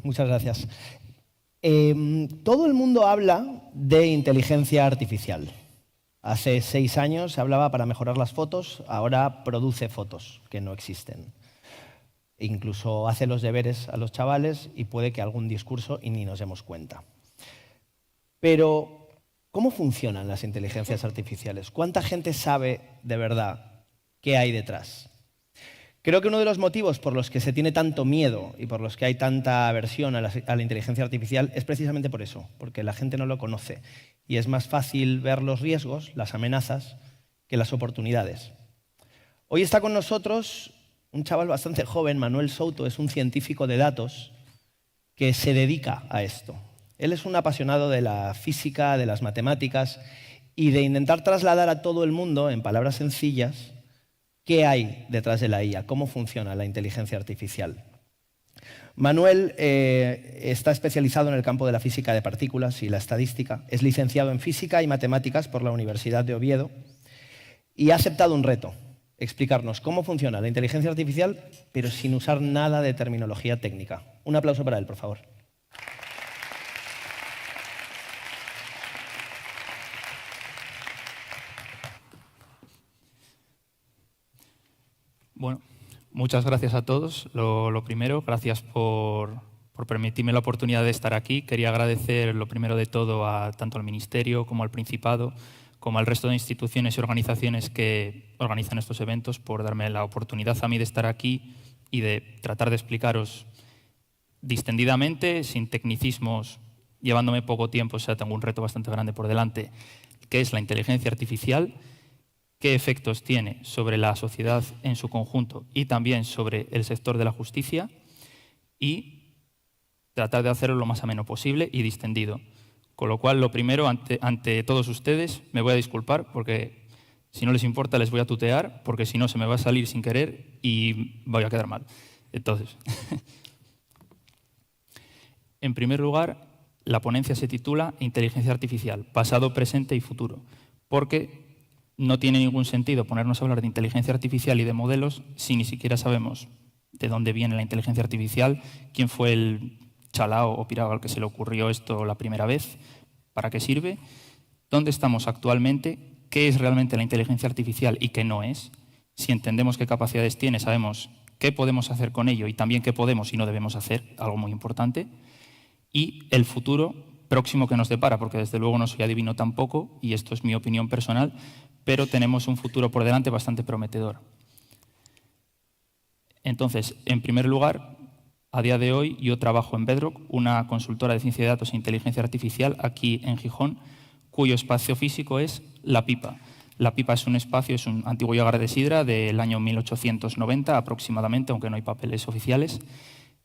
muchas gracias. Todo el mundo habla de inteligencia artificial. Hace 6 años se hablaba para mejorar las fotos, ahora produce fotos que no existen. Incluso hace los deberes a los chavales y puede que algún discurso y ni nos demos cuenta. Pero, ¿cómo funcionan las inteligencias artificiales? ¿Cuánta gente sabe de verdad qué hay detrás? Creo que uno de los motivos por los que se tiene tanto miedo y por los que hay tanta aversión a la inteligencia artificial es precisamente por eso, porque la gente no lo conoce y es más fácil ver los riesgos, las amenazas, que las oportunidades. Hoy está con nosotros un chaval bastante joven, Manuel Souto, es un científico de datos que se dedica a esto. Él es un apasionado de la física, de las matemáticas y de intentar trasladar a todo el mundo, en palabras sencillas, qué hay detrás de la IA, cómo funciona la inteligencia artificial. Manuel está especializado en el campo de la física de partículas y la estadística, es licenciado en física y matemáticas por la Universidad de Oviedo y ha aceptado un reto, explicarnos cómo funciona la inteligencia artificial, pero sin usar nada de terminología técnica. Un aplauso para él, por favor. Bueno, muchas gracias a todos. Lo primero, gracias por permitirme la oportunidad de estar aquí. Quería agradecer lo primero de todo a tanto al Ministerio como al Principado, como al resto de instituciones y organizaciones que organizan estos eventos por darme la oportunidad a mí de estar aquí y de tratar de explicaros distendidamente, sin tecnicismos, llevándome poco tiempo, o sea, tengo un reto bastante grande por delante, qué es la inteligencia artificial, qué efectos tiene sobre la sociedad en su conjunto y también sobre el sector de la justicia y tratar de hacerlo lo más ameno posible y distendido. Con lo cual, lo primero, ante todos ustedes, me voy a disculpar porque si no les importa les voy a tutear porque si no se me va a salir sin querer y voy a quedar mal. Entonces, en primer lugar, la ponencia se titula Inteligencia Artificial, pasado, presente y futuro, porque no tiene ningún sentido ponernos a hablar de inteligencia artificial y de modelos si ni siquiera sabemos de dónde viene la inteligencia artificial, quién fue el chalao o pirao al que se le ocurrió esto la primera vez, para qué sirve, dónde estamos actualmente, qué es realmente la inteligencia artificial y qué no es. Si entendemos qué capacidades tiene, sabemos qué podemos hacer con ello y también qué podemos y no debemos hacer, algo muy importante, y el futuro próximo que nos depara, porque desde luego no soy adivino tampoco, y esto es mi opinión personal, pero tenemos un futuro por delante bastante prometedor. Entonces, en primer lugar, a día de hoy yo trabajo en Bedrock, una consultora de ciencia de datos e inteligencia artificial aquí en Gijón, cuyo espacio físico es La Pipa. La Pipa es un espacio, es un antiguo llagar de sidra del año 1890 aproximadamente, aunque no hay papeles oficiales,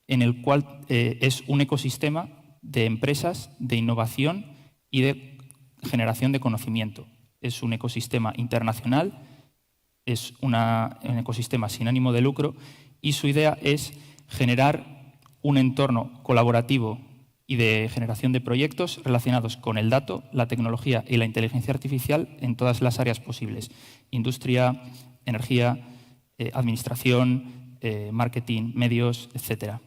en el cual es un ecosistema de empresas, de innovación y de generación de conocimiento. Es un ecosistema internacional, es un ecosistema sin ánimo de lucro y su idea es generar un entorno colaborativo y de generación de proyectos relacionados con el dato, la tecnología y la inteligencia artificial en todas las áreas posibles. Industria, energía, administración, marketing, medios, etcétera.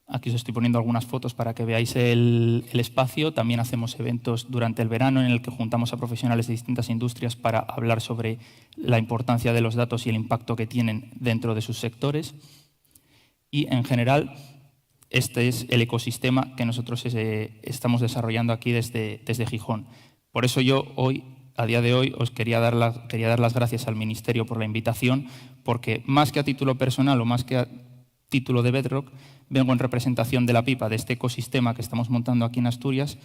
Aquí os estoy poniendo algunas fotos para que veáis el espacio. También hacemos eventos durante el verano en el que juntamos a profesionales de distintas industrias para hablar sobre la importancia de los datos y el impacto que tienen dentro de sus sectores. Y en general, este es el ecosistema que nosotros estamos desarrollando aquí desde Gijón. Por eso yo hoy, a día de hoy, os quería dar las gracias al Ministerio por la invitación, porque más que a título personal o más que a título de Bedrock, vengo en representación de La Pipa, de este ecosistema que estamos montando aquí en Asturias,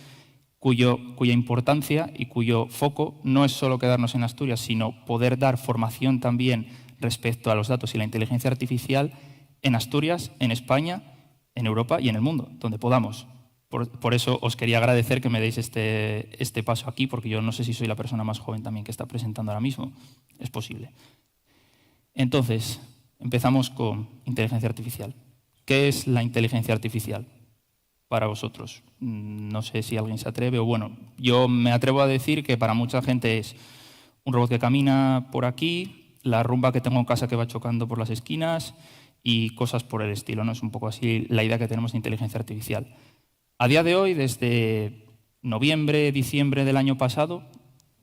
cuya importancia y cuyo foco no es solo quedarnos en Asturias, sino poder dar formación también respecto a los datos y la inteligencia artificial en Asturias, en España, en Europa y en el mundo, donde podamos. Por eso os quería agradecer que me deis este paso aquí, porque yo no sé si soy la persona más joven también que está presentando ahora mismo. Es posible. Entonces, empezamos con inteligencia artificial. ¿Qué es la inteligencia artificial para vosotros? No sé si alguien se atreve o bueno, yo me atrevo a decir que para mucha gente es un robot que camina por aquí, la rumba que tengo en casa que va chocando por las esquinas y cosas por el estilo, ¿no? Es un poco así la idea que tenemos de inteligencia artificial. A día de hoy, desde noviembre, diciembre del año pasado,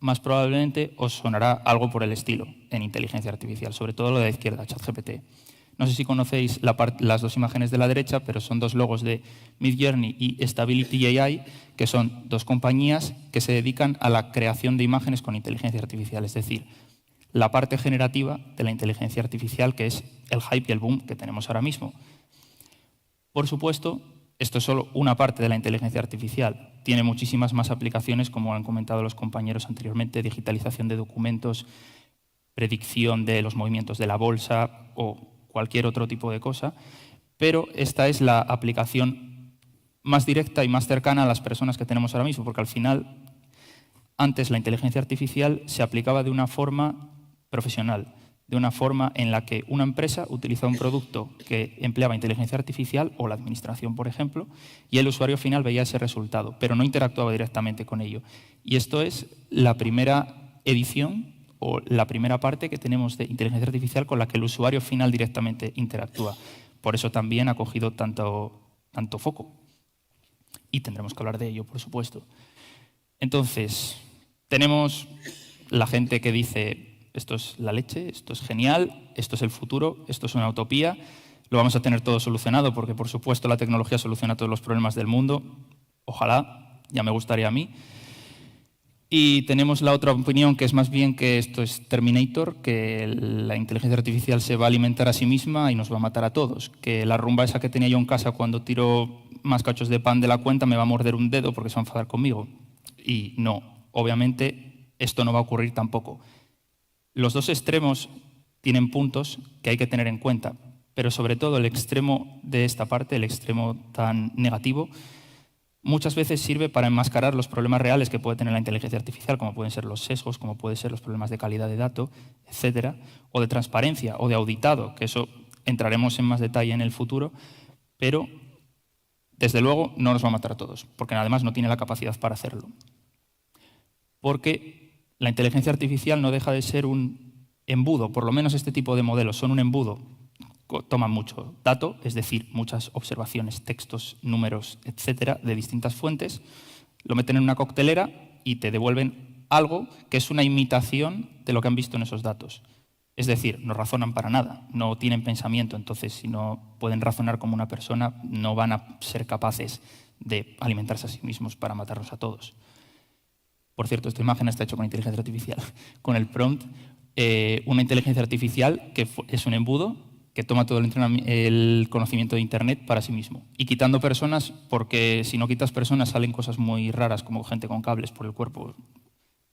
más probablemente os sonará algo por el estilo en inteligencia artificial, sobre todo lo de la izquierda, ChatGPT. No sé si conocéis las dos imágenes de la derecha, pero son dos logos de Midjourney y Stability AI, que son dos compañías que se dedican a la creación de imágenes con inteligencia artificial, es decir, la parte generativa de la inteligencia artificial, que es el hype y el boom que tenemos ahora mismo. Por supuesto, esto es solo una parte de la inteligencia artificial. Tiene muchísimas más aplicaciones, como han comentado los compañeros anteriormente, digitalización de documentos, predicción de los movimientos de la bolsa o cualquier otro tipo de cosa, pero esta es la aplicación más directa y más cercana a las personas que tenemos ahora mismo, porque al final, antes la inteligencia artificial se aplicaba de una forma profesional, de una forma en la que una empresa utilizaba un producto que empleaba inteligencia artificial, o la administración, por ejemplo, y el usuario final veía ese resultado, pero no interactuaba directamente con ello. Y esto es la primera edición o la primera parte que tenemos de inteligencia artificial con la que el usuario final directamente interactúa. Por eso también ha cogido tanto foco. Y tendremos que hablar de ello, por supuesto. Entonces, tenemos la gente que dice, esto es la leche, esto es genial, esto es el futuro, esto es una utopía, lo vamos a tener todo solucionado porque, por supuesto, la tecnología soluciona todos los problemas del mundo. Ojalá, ya me gustaría a mí. Y tenemos la otra opinión, que es más bien que esto es Terminator, que la inteligencia artificial se va a alimentar a sí misma y nos va a matar a todos. Que la rumba esa que tenía yo en casa cuando tiro más cachos de pan de la cuenta me va a morder un dedo porque se va a enfadar conmigo. Y no, obviamente esto no va a ocurrir tampoco. Los dos extremos tienen puntos que hay que tener en cuenta, pero sobre todo el extremo de esta parte, el extremo tan negativo, muchas veces sirve para enmascarar los problemas reales que puede tener la inteligencia artificial, como pueden ser los sesgos, como pueden ser los problemas de calidad de datos, etcétera, o de transparencia o de auditado, que eso entraremos en más detalle en el futuro, pero desde luego no nos va a matar a todos, porque además no tiene la capacidad para hacerlo. Porque la inteligencia artificial no deja de ser un embudo, por lo menos este tipo de modelos son un embudo. Toman mucho dato, es decir, muchas observaciones, textos, números, etcétera, de distintas fuentes, lo meten en una coctelera y te devuelven algo que es una imitación de lo que han visto en esos datos. Es decir, no razonan para nada, no tienen pensamiento, entonces si no pueden razonar como una persona, no van a ser capaces de alimentarse a sí mismos para matarnos a todos. Por cierto, esta imagen está hecha con inteligencia artificial, con el prompt, una inteligencia artificial que es un embudo, que toma todo el conocimiento de Internet para sí mismo. Y quitando personas, porque si no quitas personas salen cosas muy raras, como gente con cables por el cuerpo,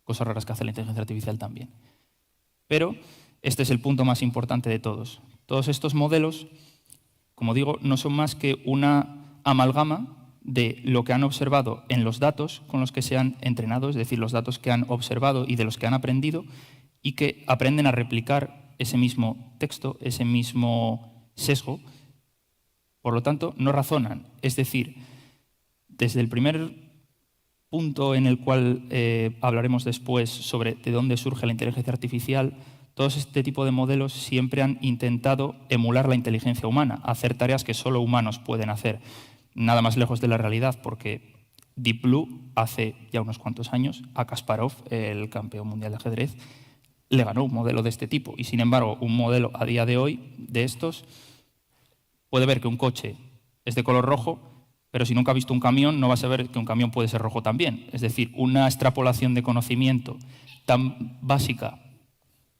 cosas raras que hace la inteligencia artificial también. Pero este es el punto más importante de todos. Todos estos modelos, como digo, no son más que una amalgama de lo que han observado en los datos con los que se han entrenado, es decir, los datos que han observado y de los que han aprendido, y que aprenden a replicar ese mismo texto, ese mismo sesgo. Por lo tanto, no razonan. Es decir, desde el primer punto en el cual hablaremos después sobre de dónde surge la inteligencia artificial, todos este tipo de modelos siempre han intentado emular la inteligencia humana, hacer tareas que solo humanos pueden hacer. Nada más lejos de la realidad, porque Deep Blue, hace ya unos cuantos años, a Kasparov, el campeón mundial de ajedrez, le ganó un modelo de este tipo. Y sin embargo, un modelo a día de hoy de estos puede ver que un coche es de color rojo, pero si nunca ha visto un camión no va a saber que un camión puede ser rojo también. Es decir, una extrapolación de conocimiento tan básica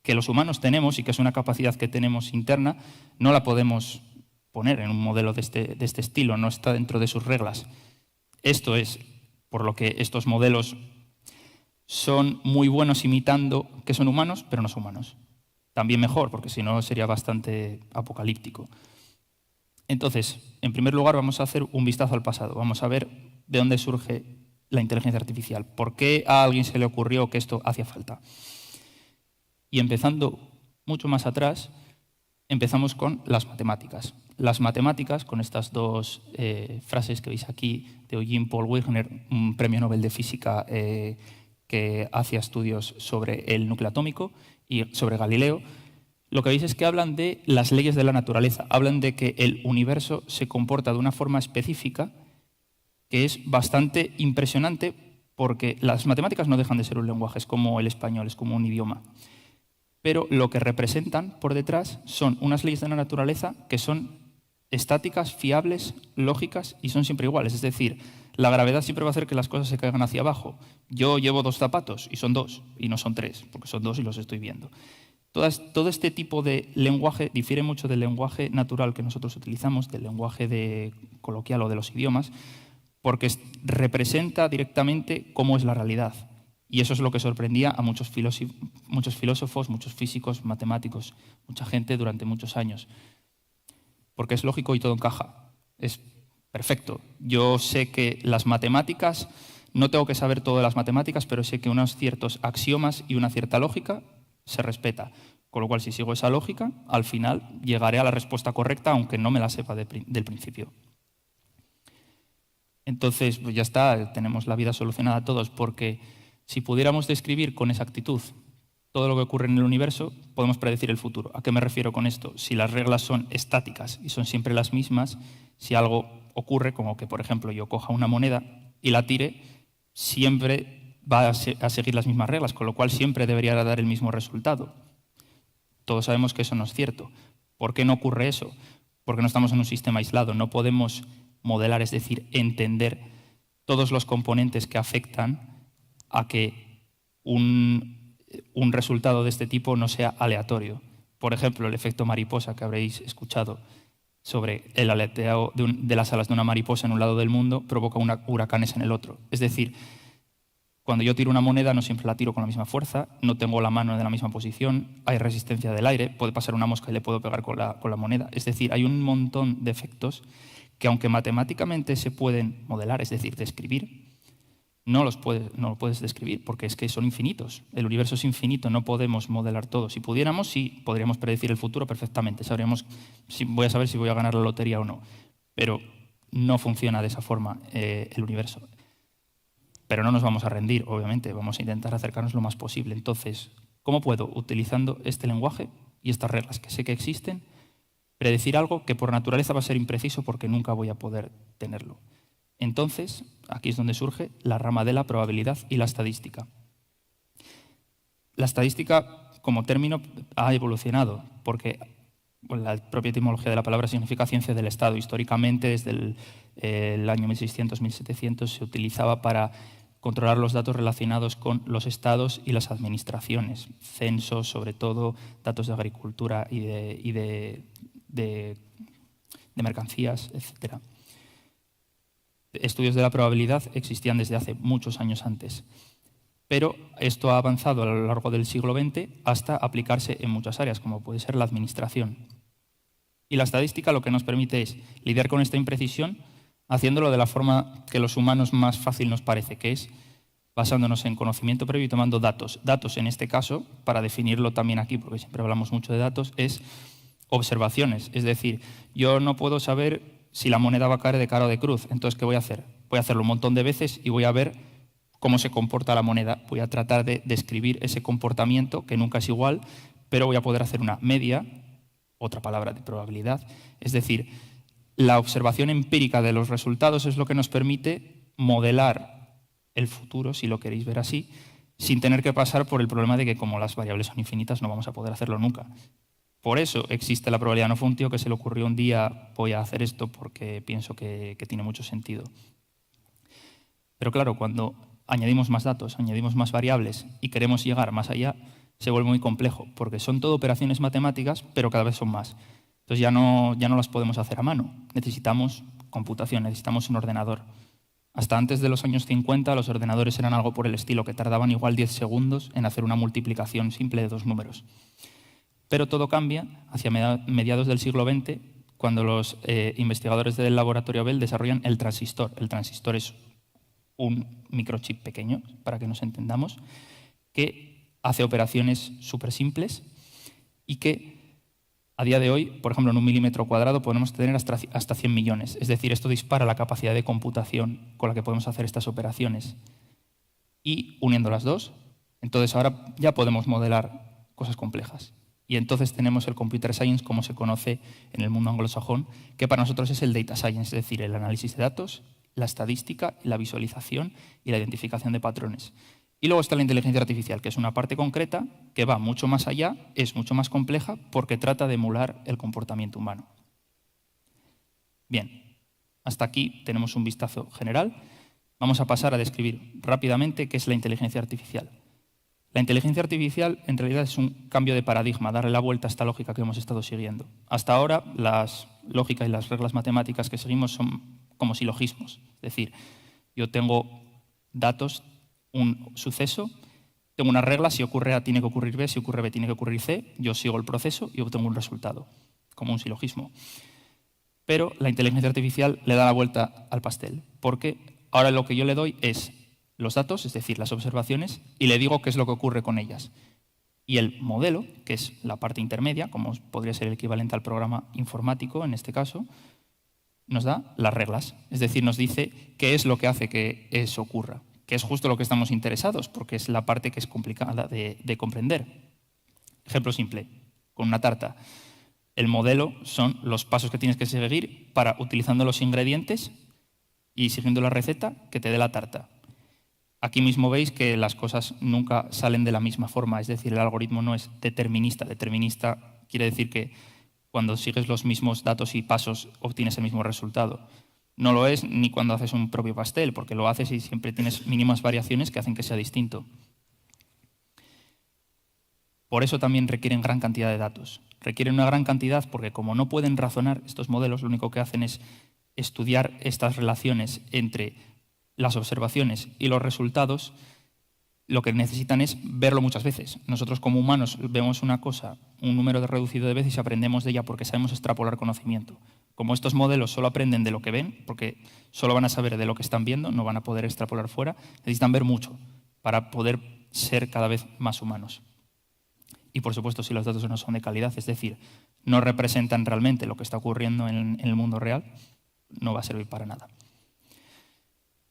que los humanos tenemos y que es una capacidad que tenemos interna, no la podemos poner en un modelo de este estilo, no está dentro de sus reglas. Esto es por lo que estos modelos son muy buenos imitando que son humanos, pero no son humanos. También mejor, porque si no sería bastante apocalíptico. Entonces, en primer lugar, vamos a hacer un vistazo al pasado. Vamos a ver de dónde surge la inteligencia artificial. ¿Por qué a alguien se le ocurrió que esto hacía falta? Y empezando mucho más atrás, empezamos con las matemáticas. Las matemáticas, con estas dos frases que veis aquí de Eugene Paul Wigner, un premio Nobel de Física que hacía estudios sobre el núcleo atómico y sobre Galileo, lo que veis es que hablan de las leyes de la naturaleza, hablan de que el universo se comporta de una forma específica que es bastante impresionante porque las matemáticas no dejan de ser un lenguaje, es como el español, es como un idioma. Pero lo que representan por detrás son unas leyes de la naturaleza que son estáticas, fiables, lógicas y son siempre iguales. Es decir, la gravedad siempre va a hacer que las cosas se caigan hacia abajo. Yo llevo 2 zapatos y son 2 y no son 3, porque son 2 y los estoy viendo. Todo este tipo de lenguaje difiere mucho del lenguaje natural que nosotros utilizamos, del lenguaje coloquial o de los idiomas, porque representa directamente cómo es la realidad. Y eso es lo que sorprendía a muchos filósofos, muchos físicos, matemáticos, mucha gente durante muchos años. Porque es lógico y todo encaja. Es perfecto. Yo sé que las matemáticas, no tengo que saber todo de las matemáticas, pero sé que unos ciertos axiomas y una cierta lógica se respeta. Con lo cual, si sigo esa lógica, al final llegaré a la respuesta correcta, aunque no me la sepa del principio. Entonces, pues ya está, tenemos la vida solucionada todos, porque si pudiéramos describir con exactitud todo lo que ocurre en el universo, podemos predecir el futuro. ¿A qué me refiero con esto? Si las reglas son estáticas y son siempre las mismas, si algo ocurre, como que, por ejemplo, yo coja una moneda y la tire, siempre va a seguir las mismas reglas, con lo cual siempre debería dar el mismo resultado. Todos sabemos que eso no es cierto. ¿Por qué no ocurre eso? Porque no estamos en un sistema aislado, no podemos modelar, es decir, entender todos los componentes que afectan a que un resultado de este tipo no sea aleatorio. Por ejemplo, el efecto mariposa que habréis escuchado sobre el aleteo de las alas de una mariposa en un lado del mundo provoca huracanes en el otro. Es decir, cuando yo tiro una moneda no siempre la tiro con la misma fuerza, no tengo la mano en la misma posición, hay resistencia del aire, puede pasar una mosca y le puedo pegar con la moneda. Es decir, hay un montón de efectos que aunque matemáticamente se pueden modelar, es decir, describir, no lo puedes describir porque es que son infinitos. El universo es infinito, no podemos modelar todo. Si pudiéramos, sí, podríamos predecir el futuro perfectamente. Voy a saber si voy a ganar la lotería o no. Pero no funciona de esa forma el universo. Pero no nos vamos a rendir, obviamente. Vamos a intentar acercarnos lo más posible. Entonces, ¿cómo puedo, utilizando este lenguaje y estas reglas que sé que existen, predecir algo que por naturaleza va a ser impreciso porque nunca voy a poder tenerlo? Entonces, aquí es donde surge la rama de la probabilidad y la estadística. La estadística, como término, ha evolucionado, porque la propia etimología de la palabra significa ciencia del Estado. Históricamente, desde el año 1600-1700, se utilizaba para controlar los datos relacionados con los estados y las administraciones, censos, sobre todo datos de agricultura y de mercancías, etc. Estudios de la probabilidad existían desde hace muchos años antes, pero esto ha avanzado a lo largo del siglo XX hasta aplicarse en muchas áreas, como puede ser la administración. Y la estadística lo que nos permite es lidiar con esta imprecisión haciéndolo de la forma que los humanos más fácil nos parece, que es basándonos en conocimiento previo y tomando datos. Datos, en este caso, para definirlo también aquí, porque siempre hablamos mucho de datos, es observaciones. Es decir, yo no puedo saber si la moneda va a caer de cara o de cruz. Entonces, ¿qué voy a hacer? Voy a hacerlo un montón de veces y voy a ver cómo se comporta la moneda. Voy a tratar de describir ese comportamiento, que nunca es igual, pero voy a poder hacer una media, otra palabra de probabilidad. Es decir, la observación empírica de los resultados es lo que nos permite modelar el futuro, si lo queréis ver así, sin tener que pasar por el problema de que como las variables son infinitas no vamos a poder hacerlo nunca. Por eso existe la probabilidad no función, que se le ocurrió un día, voy a hacer esto porque pienso que tiene mucho sentido. Pero claro, cuando añadimos más datos, añadimos más variables y queremos llegar más allá, se vuelve muy complejo, porque son todo operaciones matemáticas, pero cada vez son más. Entonces ya no las podemos hacer a mano. Necesitamos computación, necesitamos un ordenador. Hasta antes de los años 50 los ordenadores eran algo por el estilo, que tardaban igual 10 segundos en hacer una multiplicación simple de 2 números. Pero todo cambia hacia mediados del siglo XX, cuando los investigadores del laboratorio Bell desarrollan el transistor. El transistor es un microchip pequeño, para que nos entendamos, que hace operaciones súper simples y que a día de hoy, por ejemplo, en 1 milímetro cuadrado podemos tener hasta 100 millones. Es decir, esto dispara la capacidad de computación con la que podemos hacer estas operaciones. Y uniendo las dos, entonces ahora ya podemos modelar cosas complejas. Y entonces tenemos el computer science, como se conoce en el mundo anglosajón, que para nosotros es el data science, es decir, el análisis de datos, la estadística, la visualización y la identificación de patrones. Y luego está la inteligencia artificial, que es una parte concreta que va mucho más allá, es mucho más compleja porque trata de emular el comportamiento humano. Bien, hasta aquí tenemos un vistazo general. Vamos a pasar a describir rápidamente qué es la inteligencia artificial. La inteligencia artificial en realidad es un cambio de paradigma, darle la vuelta a esta lógica que hemos estado siguiendo. Hasta ahora las lógicas y las reglas matemáticas que seguimos son como silogismos. Es decir, yo tengo datos, un suceso, tengo unas reglas, si ocurre A tiene que ocurrir B, si ocurre B tiene que ocurrir C, yo sigo el proceso y obtengo un resultado, como un silogismo. Pero la inteligencia artificial le da la vuelta al pastel, porque ahora lo que yo le doy es los datos, es decir, las observaciones, y le digo qué es lo que ocurre con ellas. Y el modelo, que es la parte intermedia, como podría ser el equivalente al programa informático en este caso, nos da las reglas, es decir, nos dice qué es lo que hace que eso ocurra, que es justo lo que estamos interesados, porque es la parte que es complicada de comprender. Ejemplo simple, con una tarta. El modelo son los pasos que tienes que seguir para, utilizando los ingredientes y siguiendo la receta, que te dé la tarta. Aquí mismo veis que las cosas nunca salen de la misma forma, es decir, el algoritmo no es determinista. Determinista quiere decir que cuando sigues los mismos datos y pasos obtienes el mismo resultado. No lo es ni cuando haces un propio pastel, porque lo haces y siempre tienes mínimas variaciones que hacen que sea distinto. Por eso también requieren gran cantidad de datos. Requieren una gran cantidad porque como no pueden razonar estos modelos, lo único que hacen es estudiar estas relaciones entre las observaciones y los resultados. Lo que necesitan es verlo muchas veces. Nosotros como humanos vemos una cosa, un número reducido de veces y aprendemos de ella porque sabemos extrapolar conocimiento. Como estos modelos solo aprenden de lo que ven, porque solo van a saber de lo que están viendo, no van a poder extrapolar fuera, necesitan ver mucho para poder ser cada vez más humanos. Y por supuesto, si los datos no son de calidad, es decir, no representan realmente lo que está ocurriendo en el mundo real, no va a servir para nada.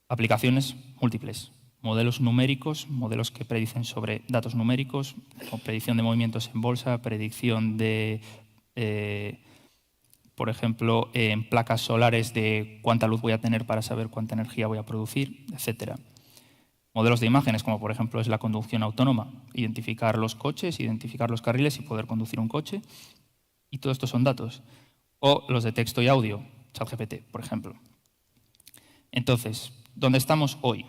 Aplicaciones múltiples. Modelos numéricos, modelos que predicen sobre datos numéricos, o predicción de movimientos en bolsa, predicción de, por ejemplo, en placas solares de cuánta luz voy a tener para saber cuánta energía voy a producir, etc. Modelos de imágenes, como por ejemplo es la conducción autónoma, identificar los coches, identificar los carriles y poder conducir un coche. Y todo esto son datos. O los de texto y audio, ChatGPT, por ejemplo. Entonces, ¿dónde estamos hoy?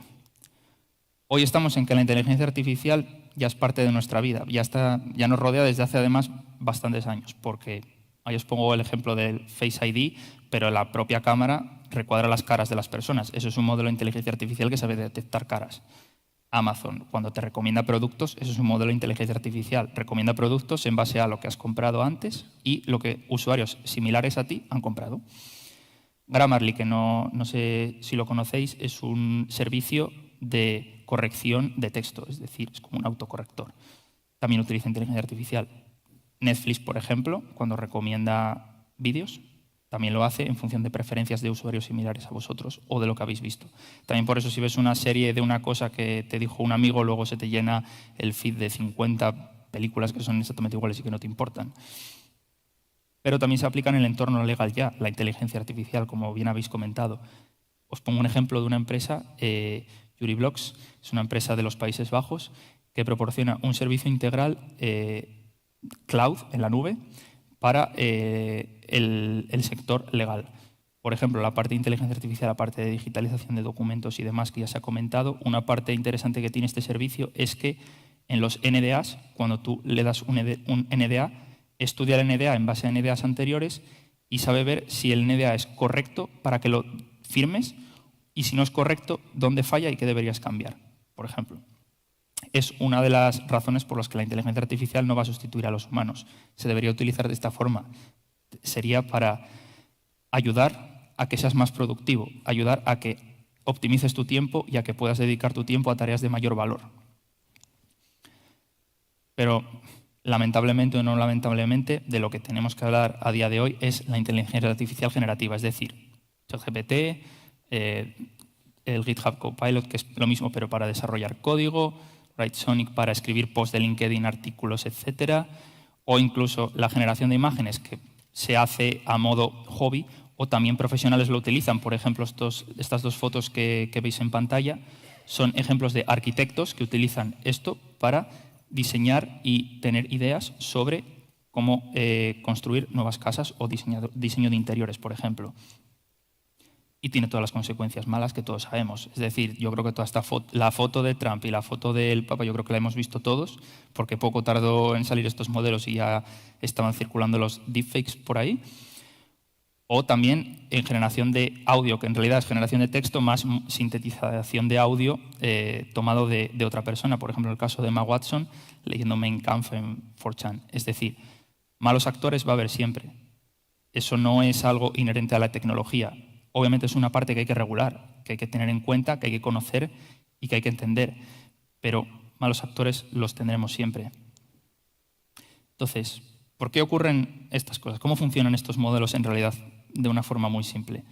Hoy estamos en que la inteligencia artificial ya es parte de nuestra vida, ya nos rodea desde hace además bastantes años, porque ahí os pongo el ejemplo del Face ID, pero la propia cámara recuadra las caras de las personas. Eso es un modelo de inteligencia artificial que sabe detectar caras. Amazon, cuando te recomienda productos, eso es un modelo de inteligencia artificial. Recomienda productos en base a lo que has comprado antes y lo que usuarios similares a ti han comprado. Grammarly, que no sé si lo conocéis, es un servicio de corrección de texto, es decir, es como un autocorrector. También utiliza inteligencia artificial. Netflix, por ejemplo, cuando recomienda vídeos, también lo hace en función de preferencias de usuarios similares a vosotros o de lo que habéis visto. También por eso si ves una serie de una cosa que te dijo un amigo, luego se te llena el feed de 50 películas que son exactamente iguales y que no te importan. Pero también se aplica en el entorno legal ya, la inteligencia artificial, como bien habéis comentado. Os pongo un ejemplo de una empresa, Juriblocks, es una empresa de los Países Bajos que proporciona un servicio integral cloud en la nube para el sector legal. Por ejemplo, la parte de inteligencia artificial, la parte de digitalización de documentos y demás que ya se ha comentado, una parte interesante que tiene este servicio es que en los NDAs, cuando tú le das un NDA, estudia el NDA en base a NDAs anteriores y sabe ver si el NDA es correcto para que lo firmes y si no es correcto, dónde falla y qué deberías cambiar, por ejemplo. Es una de las razones por las que la inteligencia artificial no va a sustituir a los humanos. Se debería utilizar de esta forma. Sería para ayudar a que seas más productivo, ayudar a que optimices tu tiempo y a que puedas dedicar tu tiempo a tareas de mayor valor. Pero lamentablemente o no lamentablemente, de lo que tenemos que hablar a día de hoy es la inteligencia artificial generativa, es decir, ChatGPT, el GitHub Copilot, que es lo mismo pero para desarrollar código, Writesonic para escribir posts de LinkedIn, artículos, etc. o incluso la generación de imágenes que se hace a modo hobby, o también profesionales lo utilizan. Por ejemplo, estas dos fotos que veis en pantalla son ejemplos de arquitectos que utilizan esto para diseñar y tener ideas sobre cómo construir nuevas casas o diseño de interiores, por ejemplo. Y tiene todas las consecuencias malas que todos sabemos. Es decir, yo creo que toda la foto de Trump y la foto del Papa, yo creo que la hemos visto todos, porque poco tardó en salir estos modelos y ya estaban circulando los deepfakes por ahí. O también en generación de audio, que en realidad es generación de texto más sintetización de audio tomado de otra persona. Por ejemplo, el caso de Emma Watson leyendo Mein Kampf en 4chan. Es decir, malos actores va a haber siempre. Eso no es algo inherente a la tecnología. Obviamente es una parte que hay que regular, que hay que tener en cuenta, que hay que conocer y que hay que entender. Pero malos actores los tendremos siempre. Entonces, ¿por qué ocurren estas cosas? ¿Cómo funcionan estos modelos en realidad de una forma muy simple?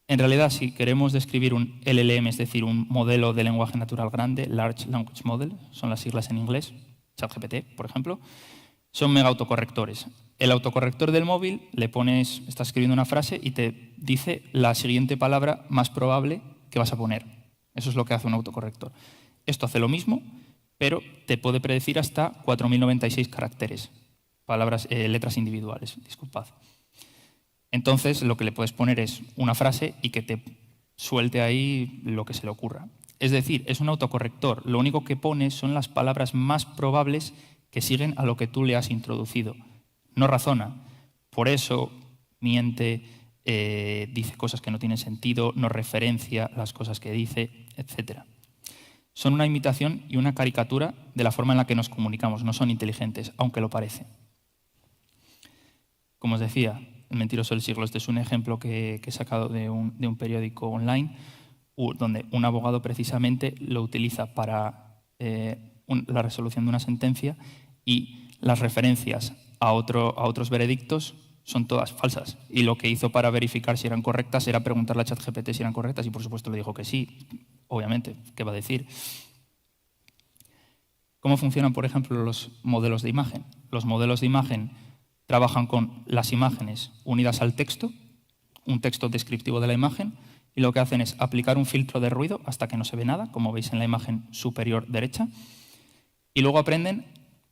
En realidad, si queremos describir un LLM, es decir, un modelo de lenguaje natural grande, Large Language Model, son las siglas en inglés, ChatGPT, por ejemplo, son mega autocorrectores. El autocorrector del móvil, estás escribiendo una frase y te dice la siguiente palabra más probable que vas a poner. Eso es lo que hace un autocorrector. Esto hace lo mismo, pero te puede predecir hasta 4096 caracteres. Letras individuales, disculpad. Entonces, lo que le puedes poner es una frase y que te suelte ahí lo que se le ocurra. Es decir, es un autocorrector. Lo único que pone son las palabras más probables que siguen a lo que tú le has introducido. No razona. Por eso miente, dice cosas que no tienen sentido, no referencia las cosas que dice, etc. Son una imitación y una caricatura de la forma en la que nos comunicamos. No son inteligentes, aunque lo parece. Como os decía, El mentiroso del siglo, este es un ejemplo que he sacado de un periódico online, donde un abogado precisamente lo utiliza para la resolución de una sentencia y las referencias a otros veredictos son todas falsas. Y lo que hizo para verificar si eran correctas era preguntarle a ChatGPT si eran correctas y por supuesto le dijo que sí, obviamente, ¿qué va a decir? ¿Cómo funcionan, por ejemplo, los modelos de imagen? Los modelos de imagen trabajan con las imágenes unidas al texto, un texto descriptivo de la imagen, y lo que hacen es aplicar un filtro de ruido hasta que no se ve nada, como veis en la imagen superior derecha, y luego lo que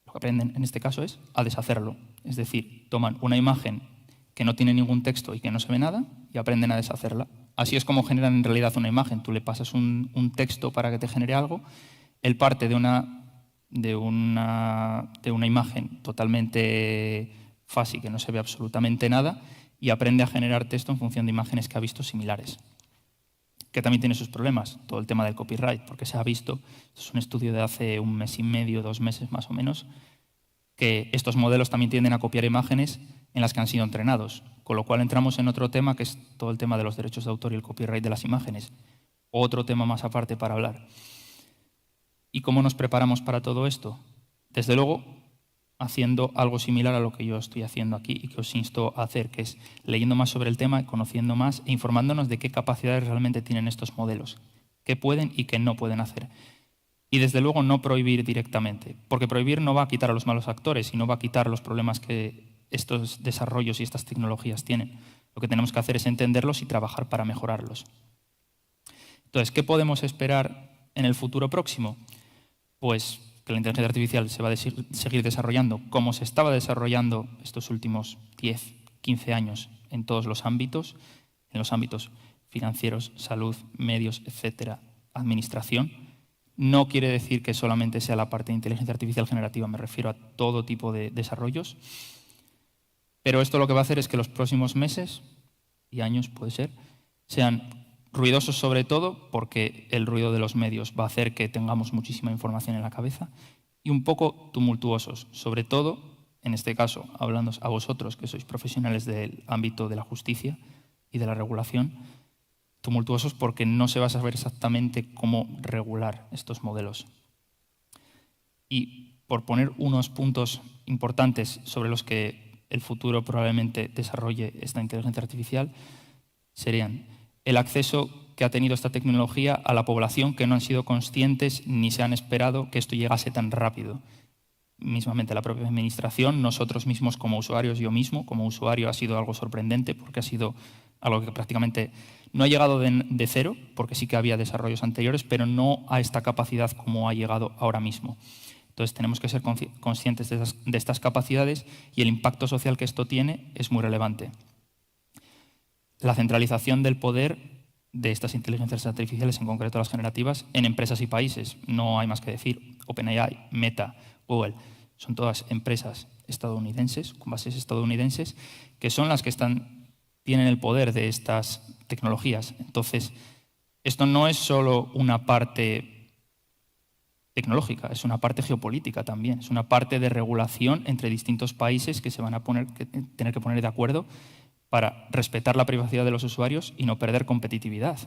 aprenden en este caso es a deshacerlo. Es decir, toman una imagen que no tiene ningún texto y que no se ve nada y aprenden a deshacerla. Así es como generan en realidad una imagen. Tú le pasas un texto para que te genere algo, él parte de una imagen totalmente fuzzy, que no se ve absolutamente nada, y aprende a generar texto en función de imágenes que ha visto similares. Que también tiene sus problemas, todo el tema del copyright, porque se ha visto, esto es un estudio de hace 1 mes y medio, 2 meses más o menos, que estos modelos también tienden a copiar imágenes en las que han sido entrenados, con lo cual entramos en otro tema que es todo el tema de los derechos de autor y el copyright de las imágenes, otro tema más aparte para hablar. ¿Y cómo nos preparamos para todo esto? Desde luego, haciendo algo similar a lo que yo estoy haciendo aquí y que os insto a hacer, que es leyendo más sobre el tema, conociendo más e informándonos de qué capacidades realmente tienen estos modelos, qué pueden y qué no pueden hacer. Y desde luego no prohibir directamente, porque prohibir no va a quitar a los malos actores y no va a quitar los problemas que estos desarrollos y estas tecnologías tienen. Lo que tenemos que hacer es entenderlos y trabajar para mejorarlos. Entonces, ¿qué podemos esperar en el futuro próximo? Pues que la inteligencia artificial se va a seguir desarrollando como se estaba desarrollando estos últimos 10, 15 años en todos los ámbitos, en los ámbitos financieros, salud, medios, etcétera, administración. No quiere decir que solamente sea la parte de inteligencia artificial generativa, me refiero a todo tipo de desarrollos. Pero esto lo que va a hacer es que los próximos meses y años, puede ser, sean ruidosos sobre todo porque el ruido de los medios va a hacer que tengamos muchísima información en la cabeza, y un poco tumultuosos, sobre todo, en este caso, hablando a vosotros que sois profesionales del ámbito de la justicia y de la regulación, tumultuosos porque no se va a saber exactamente cómo regular estos modelos. Y por poner unos puntos importantes sobre los que el futuro probablemente desarrolle esta inteligencia artificial, serían el acceso que ha tenido esta tecnología a la población, que no han sido conscientes ni se han esperado que esto llegase tan rápido. mismamente la propia administración, nosotros mismos como usuarios, yo mismo como usuario, ha sido algo sorprendente porque ha sido algo que prácticamente no ha llegado de cero, porque sí que había desarrollos anteriores, pero no a esta capacidad como ha llegado ahora mismo. Entonces tenemos que ser conscientes de estas capacidades y el impacto social que esto tiene es muy relevante. La centralización del poder de estas inteligencias artificiales, en concreto las generativas, en empresas y países. No hay más que decir. OpenAI, Meta, Google, son todas empresas estadounidenses, con bases estadounidenses, que son las que tienen el poder de estas tecnologías. Entonces, esto no es solo una parte tecnológica, es una parte geopolítica también, es una parte de regulación entre distintos países que se van a tener que poner de acuerdo para respetar la privacidad de los usuarios y no perder competitividad.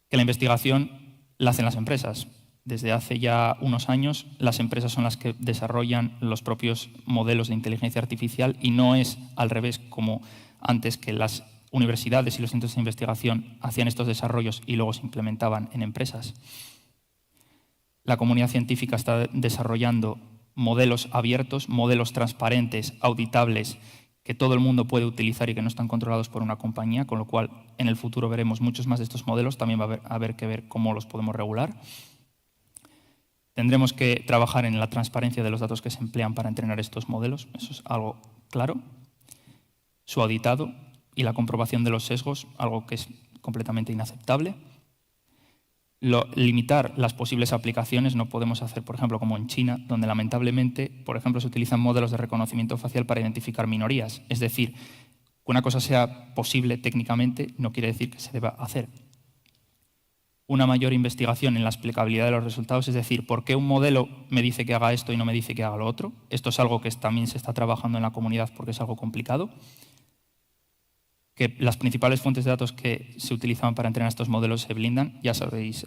Que la investigación la hacen las empresas. Desde hace ya unos años, las empresas son las que desarrollan los propios modelos de inteligencia artificial y no es al revés como antes, que las universidades y los centros de investigación hacían estos desarrollos y luego se implementaban en empresas. La comunidad científica está desarrollando modelos abiertos, modelos transparentes, auditables, que todo el mundo puede utilizar y que no están controlados por una compañía, con lo cual en el futuro veremos muchos más de estos modelos. También va a haber que ver cómo los podemos regular. Tendremos que trabajar en la transparencia de los datos que se emplean para entrenar estos modelos, eso es algo claro. Su auditado y la comprobación de los sesgos, algo que es completamente inaceptable. Limitar las posibles aplicaciones no podemos hacer, por ejemplo, como en China, donde lamentablemente, por ejemplo, se utilizan modelos de reconocimiento facial para identificar minorías. Es decir, que una cosa sea posible técnicamente no quiere decir que se deba hacer. Una mayor investigación en la explicabilidad de los resultados, es decir, ¿por qué un modelo me dice que haga esto y no me dice que haga lo otro? Esto es algo que también se está trabajando en la comunidad porque es algo complicado. Que las principales fuentes de datos que se utilizaban para entrenar estos modelos se blindan. Ya sabéis,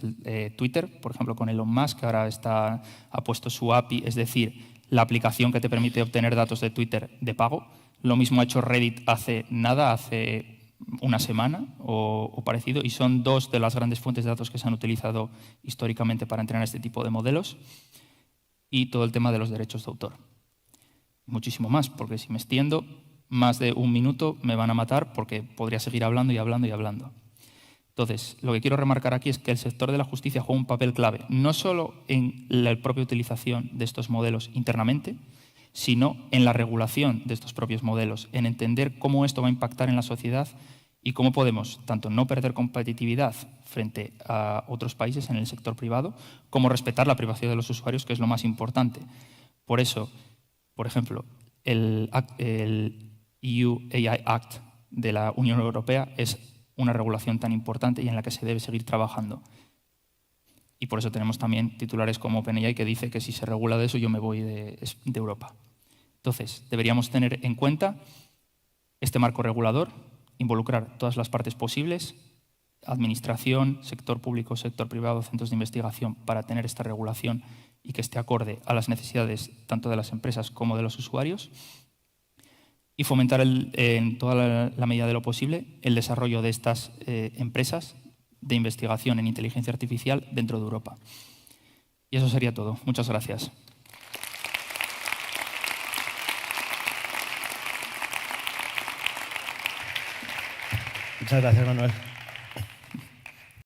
Twitter, por ejemplo, con Elon Musk, que ahora ha puesto su API, es decir, la aplicación que te permite obtener datos de Twitter de pago. Lo mismo ha hecho Reddit hace una semana o parecido, y son dos de las grandes fuentes de datos que se han utilizado históricamente para entrenar este tipo de modelos. Y todo el tema de los derechos de autor. Muchísimo más, porque si me extiendo más de un minuto me van a matar porque podría seguir hablando y hablando y hablando. Entonces, lo que quiero remarcar aquí es que el sector de la justicia juega un papel clave, no solo en la propia utilización de estos modelos internamente, sino en la regulación de estos propios modelos, en entender cómo esto va a impactar en la sociedad y cómo podemos tanto no perder competitividad frente a otros países en el sector privado, como respetar la privacidad de los usuarios, que es lo más importante. Por eso, por ejemplo, el EU AI Act de la Unión Europea es una regulación tan importante y en la que se debe seguir trabajando. Y por eso tenemos también titulares como OpenAI que dice que si se regula de eso yo me voy de Europa. Entonces, deberíamos tener en cuenta este marco regulador, involucrar todas las partes posibles, administración, sector público, sector privado, centros de investigación, para tener esta regulación y que esté acorde a las necesidades tanto de las empresas como de los usuarios. Y fomentar en toda la medida de lo posible el desarrollo de estas empresas de investigación en inteligencia artificial dentro de Europa. Y eso sería todo. Muchas gracias. Muchas gracias, Manuel.